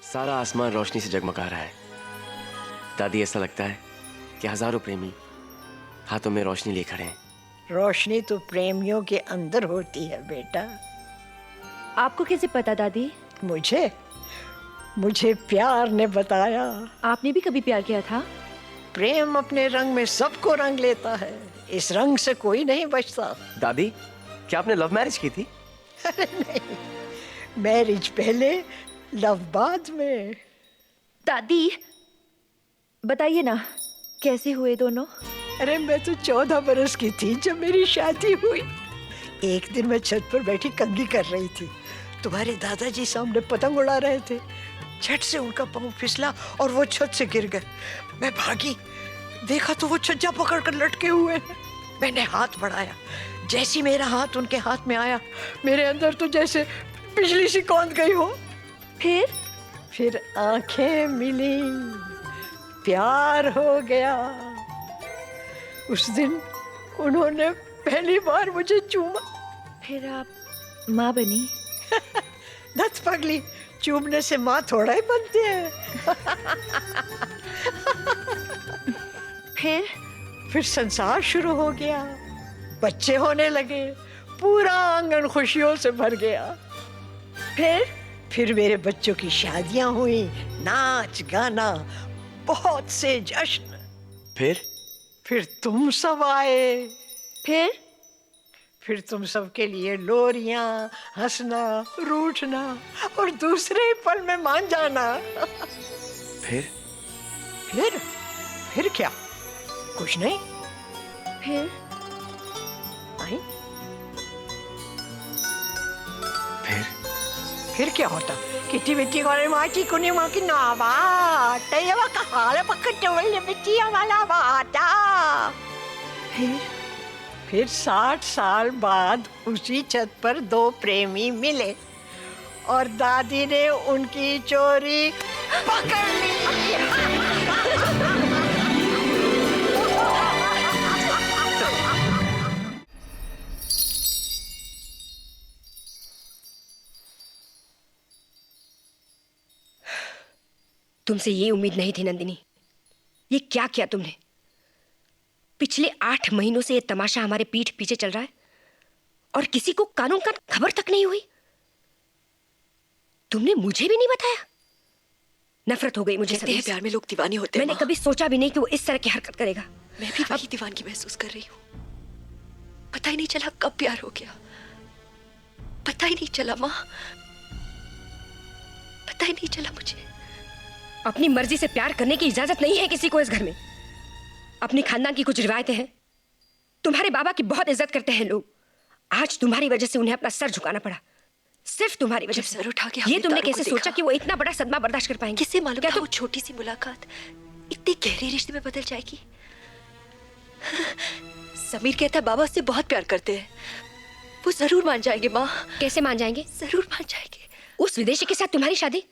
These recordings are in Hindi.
सारा आसमान रोशनी से जगमगा रहा है। दादी, ऐसा लगता है कि हजारों प्रेमी हाथों में रोशनी लिए खड़े हैं। रोशनी तो प्रेमियों के अंदर होती है बेटा। आपको कैसे पता दादी? मुझे प्यार ने बताया। आपने भी कभी प्यार किया था? प्रेम अपने रंग में सबको रंग लेता है, इस रंग से कोई नहीं बचता। दादी, क्या आपने लव मैरिज की थी? अरे नहीं, मैरिज पहले लव बाद में। दादी बताइए ना, कैसे हुए दोनों? अरे मैं तो 14 बरस की थी जब मेरी शादी हुई। एक दिन मैं छत पर बैठी कंघी कर रही थी, तुम्हारे दादाजी सामने पतंग उड़ा रहे थे। झट से उनका पाँव फिसला और वो छत से गिर गए। मैं भागी, देखा तो वो छज्जा पकड़कर लटके हुए हैं। मैंने हाथ बढ़ाया, जैसी मेरा हाथ उनके हाथ में आया, मेरे अंदर तो जैसे बिजली सी कौंध गई हो। फिर आंखें मिली, प्यार हो गया। उस दिन उन्होंने पहली बार मुझे चूमा। फिर आप माँ बनी? दत्त पगली, चूमने से माँ थोड़ा ही बनती है। फिर संसार शुरू हो गया, बच्चे होने लगे, पूरा आंगन खुशियों से भर गया। फिर मेरे बच्चों की शादियां हुई, नाच गाना, बहुत से जश्न। फिर तुम सब आए। फिर तुम सब के लिए लोरियां, हंसना, रूठना और दूसरे ही पल में मान जाना। फिर क्या? कुछ नहीं। आई? फिर क्या होता? किटी बिट्टी कोरे माची कुनी माँ की नावा तयवा का हाल पक्का टोल बिट्टी वाला बाता। फिर 60 साल बाद उसी छत पर 2 प्रेमी मिले और दादी ने उनकी चोरी पकड़ ली। तुमसे ये उम्मीद नहीं थी नंदिनी। ये क्या किया तुमने? पिछले 8 महीनों से ये तमाशा हमारे पीठ पीछे चल रहा है और किसी को कानून का खबर तक नहीं हुई। तुमने मुझे भी नहीं बताया। नफरत हो गई मुझे। कहते हैं प्यार में लोग दीवाने होते हैं। मैंने कभी सोचा भी नहीं कि वो इस तरह की हरकत करेगा। मैं भी वही दीवानगी महसूस कर रही हूँ। पता ही नहीं चला कब प्यार हो गया, पता ही नहीं चला माँ, पता ही नहीं चला मुझे। अपनी मर्जी से प्यार करने की इजाजत नहीं है किसी को इस घर में। अपनी खानदान की कुछ रिवायतें हैं। तुम्हारे बाबा की बहुत इज्जत करते हैं लोग। आज तुम्हारी वजह से उन्हें अपना सर झुकाना पड़ा, सिर्फ तुम्हारी वजह से। सर उठा के ये तुमने कैसे सोचा कि वो इतना बड़ा सदमा बर्दाश्त कर पाएंगे? किसे मालूम था वो छोटी सी मुलाकात इतने गहरे रिश्ते में बदल जाएगी। समीर कहता है बाबा उससे बहुत प्यार करते हैं, वो जरूर मान जाएंगे माँ। कैसे मान जाएंगे? जरूर मान जाएंगे। उस विदेशी के साथ तुम्हारी शादी,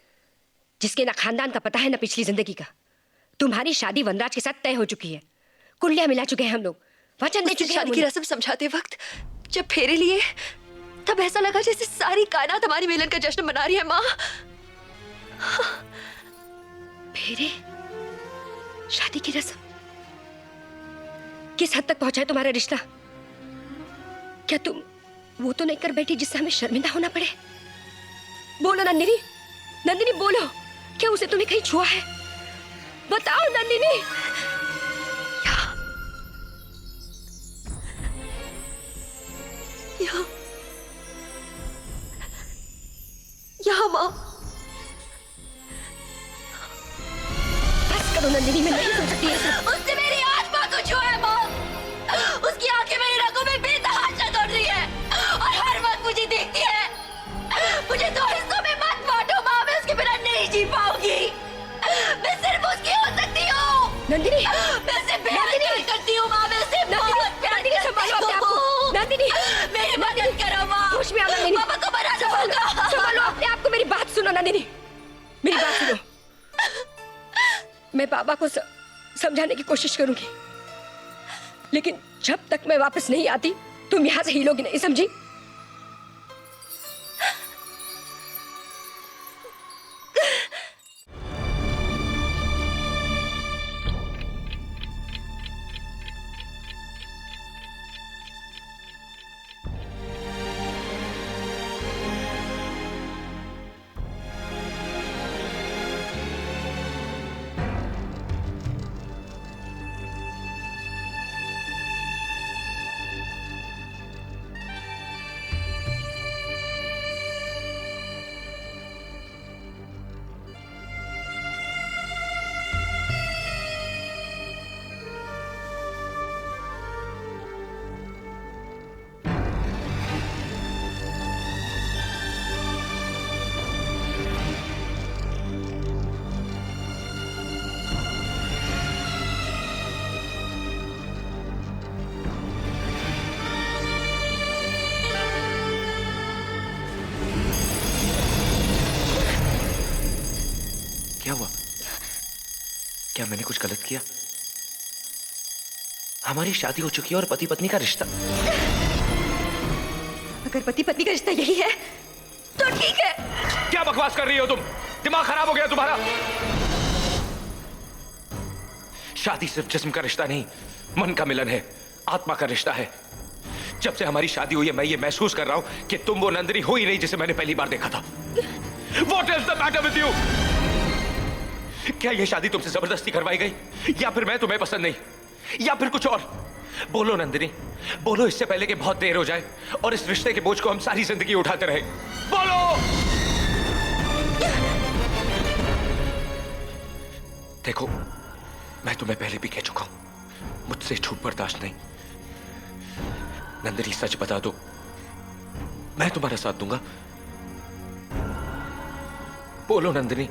जिसके ना खानदान का पता है ना पिछली जिंदगी का। तुम्हारी शादी वनराज के साथ तय हो चुकी है, कुंडलियां मिला चुके हैं हम लोग, वचन दे चुके हैं। शादी की रस्म समझाते वक्त जब फेरे लिए तब ऐसा लगा जैसे सारी कायनात हमारी मिलन का जश्न मना रही है माँ। फेरे, शादी की रस्म, किस हद तक पहुंचा है तुम्हारा रिश्ता? क्या तुम वो तो नहीं कर बैठी जिससे हमें शर्मिंदा होना पड़े? बोलो नंदिनी, नंदिनी बोलो, क्या उसे तुम्हें कहीं छुआ है? बताओ नंदिनी। यहाँ माँ। बस करो नंदिनी, मैं नहीं सुन सकती ऐसा। उसने मेरी आत्मा को छुआ है माँ। उसकी आंखें मेरी रगों में बेतहाशा दौड़ रही है और हर वक्त मुझे देखती है। मुझे 2 हिस्सों में मत बांटो माँ, मैं उसके बिना नहीं जी पाऊंगी। मैं सिर्फ उसकी हो सकती हूँ नंदिनी। मैं उसे बेहद प्यार करती हूँ माँ, मैं उसे बहुत प्यार करती हूँ। नंदिनी, मेरी मदद करो माँ। होश में आओ नंदिनी। पापा को मना होगा। संभालो अपने आप को। मेरी बात सुनो नंदिनी, मेरी बात सुनो। मैं बाबा को समझाने की कोशिश करूंगी, लेकिन जब तक मैं वापस नहीं आती तुम यहां से हिलोगी नहीं, समझी? क्या मैंने कुछ गलत किया? हमारी शादी हो चुकी है और पति पत्नी का रिश्ता। अगर पति पत्नी का रिश्ता यही है तो ठीक है। क्या बकवास कर रही हो तुम? दिमाग खराब हो गया तुम्हारा? शादी सिर्फ जिस्म का रिश्ता नहीं, मन का मिलन है, आत्मा का रिश्ता है। जब से हमारी शादी हुई है मैं ये महसूस कर रहा हूं कि तुम वो नंदिनी हो ही नहीं जिसे मैंने पहली बार देखा था। What is the matter with you? क्या ये शादी तुमसे जबरदस्ती करवाई गई, या फिर मैं तुम्हें पसंद नहीं, या फिर कुछ और? बोलो नंदिनी, बोलो, इससे पहले कि बहुत देर हो जाए और इस रिश्ते के बोझ को हम सारी जिंदगी उठाते रहे। बोलो। देखो, मैं तुम्हें पहले भी कह चुका हूं, मुझसे झूठ बर्दाश्त नहीं। नंदिनी सच बता दो, मैं तुम्हारा साथ दूंगा। बोलो नंदिनी।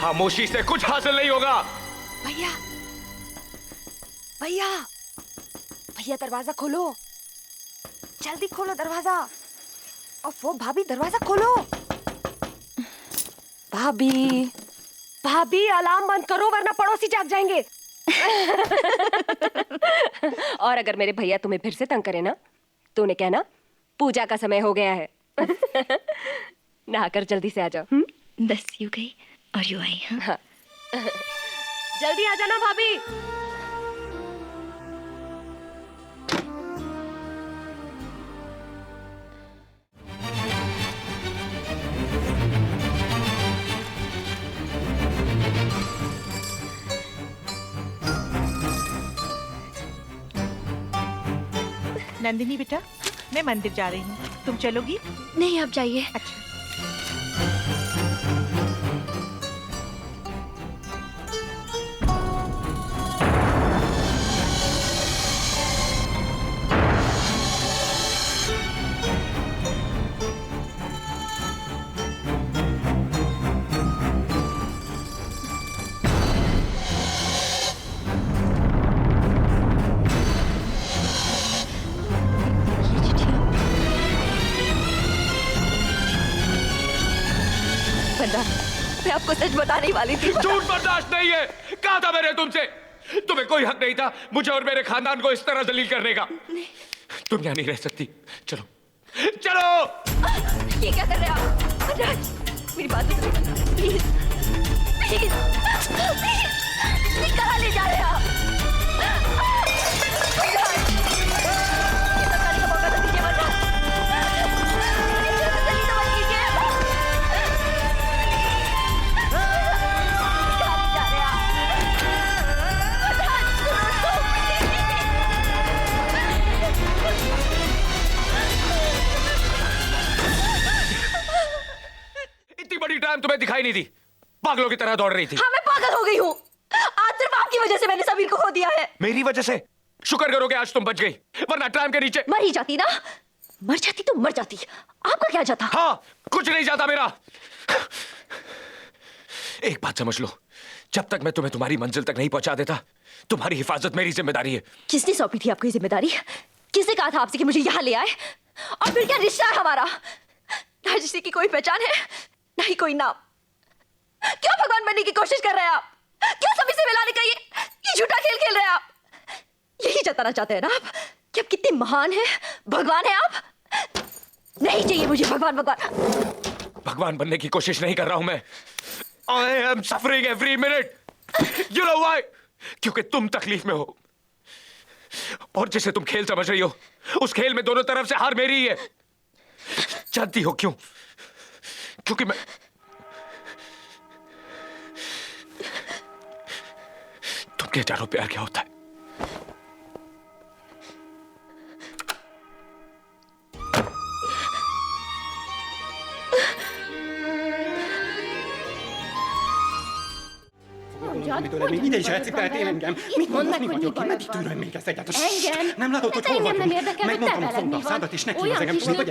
खामोशी से कुछ हासिल नहीं होगा। भैया भैया भैया, दरवाजा खोलो, जल्दी खोलो दरवाजा। और वो भाभी, दरवाजा खोलो। भाभी भाभी, अलार्म बंद करो वरना पड़ोसी जाग जाएंगे। और अगर मेरे भैया तुम्हें फिर से तंग करे ना तो उन्हें कहना पूजा का समय हो गया है। नहाकर जल्दी से आ जाओ। बस यूं गई और यूं आई। हाँ। जल्दी आ जाना भाभी। नंदिनी बेटा, मैं मंदिर जा रही हूँ, तुम चलोगी? नहीं, आप जाइए। अच्छा। मैं आपको सच बताने वाली थी। झूठ बर्दाश्त नहीं है, कहा था मैंने तुमसे। तुम्हें कोई हक नहीं था मुझे और मेरे खानदान को इस तरह जलील करने का। तुम यहाँ नहीं रह सकती, चलो चलो। ये क्या कर रहे हैं आप? राज, मेरी बात सुनो, प्लीज प्लीज प्लीज। कहाँ ले जा रहे हैं आप? राज, ये सब करने का मौका तो दीजिए वरना। जल्दी तो मत कीजिए। कहाँ ले जा रहे हैं आप? राज, सुनो तो। इतनी बड़ी टाइम तुम्हें दिखाई नहीं दी, पागलों की तरह दौड़ रही थी। हाँ, मैं पागल हो गई हूँ। आज सिर्फ आपकी वजह से मैंने समीर को खो दिया है। मेरी वजह से? शुक्र करो कि आज तुम बच गई, वरना ट्राम के नीचे। मर ही जाती ना, मर जाती तो मर जाती, आपका क्या जाता? हाँ, कुछ नहीं जाता मेरा। एक बात समझ लो, जब तक मैं तुम्हें तुम्हारी मंजिल तक नहीं पहुंचा देता, तुम्हारी हिफाजत मेरी जिम्मेदारी है। किसने सौंपी थी आपको ये जिम्मेदारी? किसने कहा था आपसे कि मुझे यहाँ ले आए? और फिर क्या रिश्ता है हमारा? ना जिसकी की कोई पहचान है, ना ही कोई नाम। क्यों भगवान बनने की कोशिश कर रहे हैं आप? क्यों सभी से मिलाने का ये झूठा खेल खेल रहे हैं आप? यही जताना चाहते हैं ना आप कि आप कितने महान हैं, भगवान हैं आप? नहीं चाहिए मुझे भगवान। भगवान भगवान बनने की कोशिश नहीं कर रहा हूं मैं। I am suffering every minute. You know why? क्योंकि तुम तकलीफ में हो, और जिसे तुम खेल समझ रही हो, उस खेल में दोनों तरफ से हार मेरी ही है। जानती हो क्यों? क्योंकि मैं तुम जानो प्यार क्या होता है। Mit is játszik, tehát én engem. Mit mondasz, mi vagyok én? Meddig tűröm még ezt egyáltalán? Engem? Nem látod, hogy hol vagyunk? Megmondtam, hogy fogd a szádat, és neki az engem. Mit vagy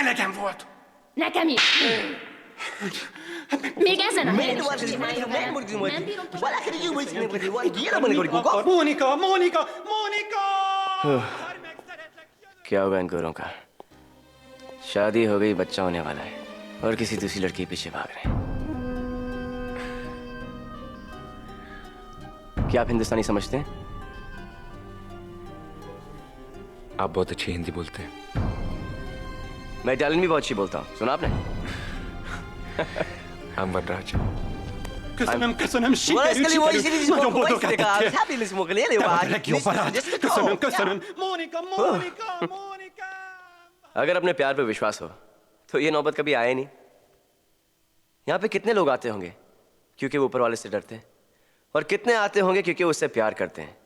Elegem volt! Nekem is. Még ezen a helyen Miért is van ez? csinálja Miért velem. mondjuk, hogy Nem bírom wala ka rin yung sinabi ko, hindi naman ko rin Akkor Mónika, Mónika, Mónika! क्या होगा इन गोरों का? शादी हो गई, बच्चा होने वाला है और किसी दूसरी लड़की के पीछे भाग रहे हैं। क्या आप हिंदुस्तानी समझते हैं? आप बहुत अच्छी हिंदी बोलते हैं। मैं इटालियन भी बहुत अच्छी बोलता हूँ, सुना आपने? हम वनराज। Köszönöm, köszönöm, Wala sikerült, ka rin sikerült. Nagyon boldog ka. lettek. Sabi mo ka rin, Te vagy a legjobb barát. Köszönöm, köszönöm. Mónika, Mónika, Mónika. अगर अपने प्यार पे विश्वास हो तो ये नौबत कभी आए नहीं। यहाँ पे कितने लोग आते होंगे क्योंकि वो ऊपर वाले से डरते हैं, और कितने आते होंगे क्योंकि वो उससे प्यार करते हैं।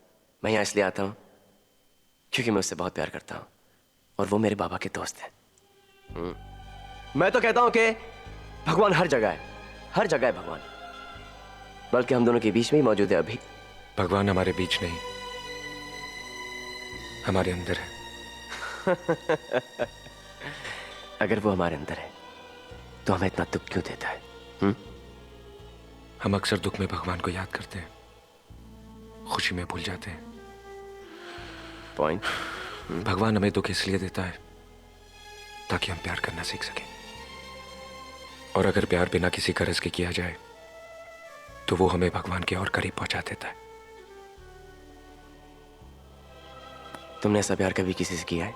मैं यहाँ इसलिए आता हूँ क्योंकि मैं उससे बहुत प्यार करता हूँ और वो मेरे बाबा के दोस्त हैं। मैं तो कहता हूँ कि भगवान हर जगह है, हर जगह है भगवान, बल्कि हम दोनों के बीच में ही मौजूद है अभी। भगवान हमारे बीच नहीं, हमारे अंदर है। अगर वो हमारे अंदर है तो हमें इतना दुख क्यों देता है? हम अक्सर दुख में भगवान को याद करते हैं, खुशी में भूल जाते हैं। पॉइंट। भगवान हमें दुख इसलिए देता है ताकि हम प्यार करना सीख सकें, और अगर प्यार बिना किसी गरज के किया जाए तो वो हमें भगवान के और करीब पहुंचा देता है। तुमने ऐसा प्यार कभी किसी से किया है?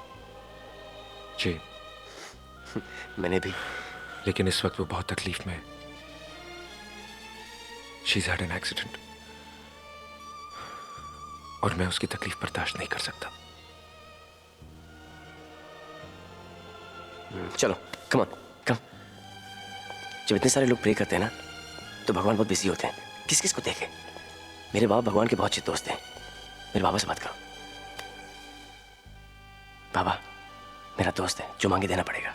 जी, मैंने भी। लेकिन इस वक्त वो बहुत तकलीफ में है। शीज हैड एन एक्सीडेंट और मैं उसकी तकलीफ बर्दाश्त नहीं कर सकता। चलो कम ऑन कम। जब इतने सारे लोग प्रे करते हैं ना तो भगवान बहुत बिजी होते हैं, किस किस को देखे। मेरे बाबा भगवान के बहुत अच्छे दोस्त हैं, मेरे बाबा से बात करो। बाबा मेरा दोस्त है, जो मांगे देना पड़ेगा।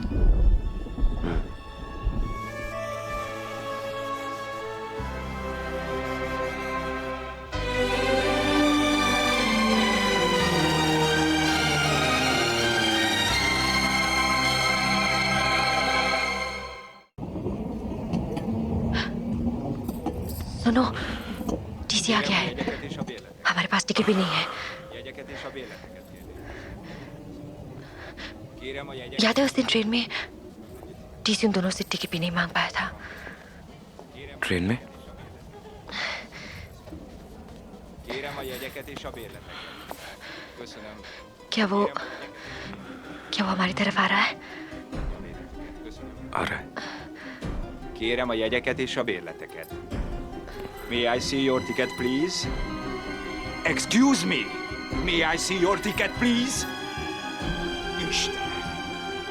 सुनो, टीसी आ गया है, हमारे पास टिकट भी नहीं है। याद है उस दिन ट्रेन में टीसी उन दोनों से टिकट भी नहीं मांग पाया था। ट्रेन में? क्या वो हमारी तरफ आ रहा है? आ रहा है। Kérem a jegyeket és a bérleteket. May I see your ticket, please? Excuse me! May I see your ticket, please? Isten!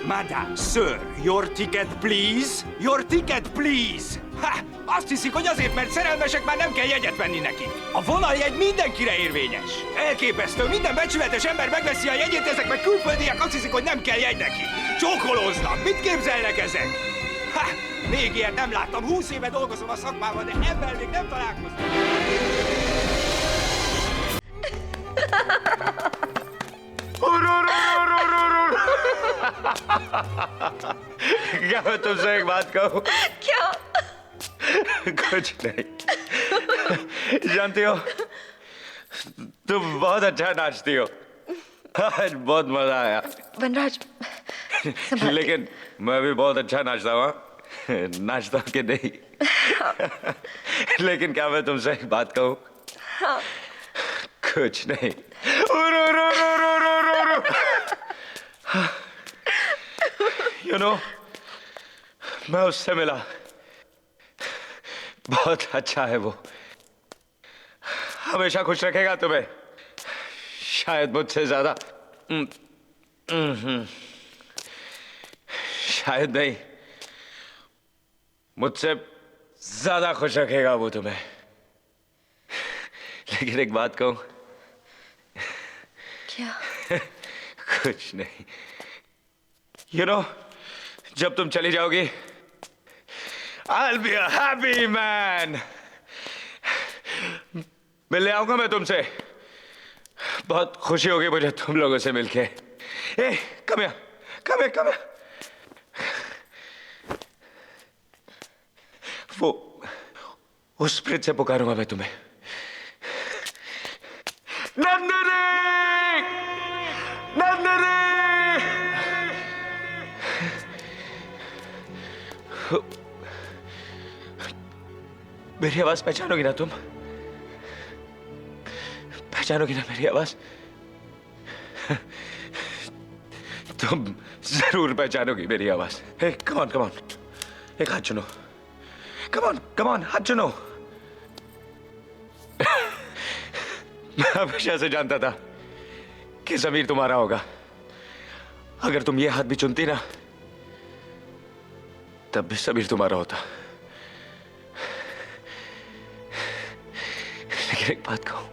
Madame, sir, your ticket, please? Your ticket, please! Ha! Azt hiszik, hogy azért, mert szerelmesek, már nem kell jegyet venni nekik. A vonaljegy mindenkire érvényes. Elképesztő, minden becsületes ember megveszi a jegyét, ezek meg külföldiek azt hiszik, hogy nem kell jegy neki. Csókolóznak, mit képzelnek ezek? Ha! Még ilyet nem láttam, 20 éve dolgozom a szakmában, de ebben még nem találkoztam. क्या मैं तुमसे एक बात कहूँ? क्या? कुछ नहीं। जानती हो, तुम बहुत अच्छा नाचती हो। आज बहुत मजा आया। वनराज, लेकिन मैं भी बहुत अच्छा नाचता हूँ। नाचता हूँ कि नहीं? लेकिन क्या मैं तुमसे एक बात कहूँ? कुछ नहीं। You know, मैं उससे मिला, बहुत अच्छा है वो, हमेशा खुश रखेगा तुम्हें, शायद मुझसे ज्यादा, शायद नहीं, मुझसे ज्यादा खुश रखेगा वो तुम्हें। लेकिन एक बात कहूं? क्या? कुछ नहीं। You know, जब तुम चली जाओगी, I'll be a happy man. मिलने आऊंगा मैं तुमसे, बहुत खुशी होगी मुझे तुम लोगों से मिलके। ए, come here, come here, come here. वो उस प्रेत से पुकारूंगा मैं तुम्हें। नंदिनी! नंदिनी! मेरी आवाज पहचानोगी ना तुम? पहचानोगी ना मेरी आवाज? तुम जरूर पहचानोगी मेरी आवाज। हे कम ऑन, कम ऑन, एक हाथ चुनो। कम ऑन, कम ऑन, हाथ चुनो। मैं हमेशा से जानता था कि समीर तुम्हारा होगा। अगर तुम ये हाथ भी चुनती ना, तब भी समीर तुम्हारा होता। लेकिन एक बात कहूं,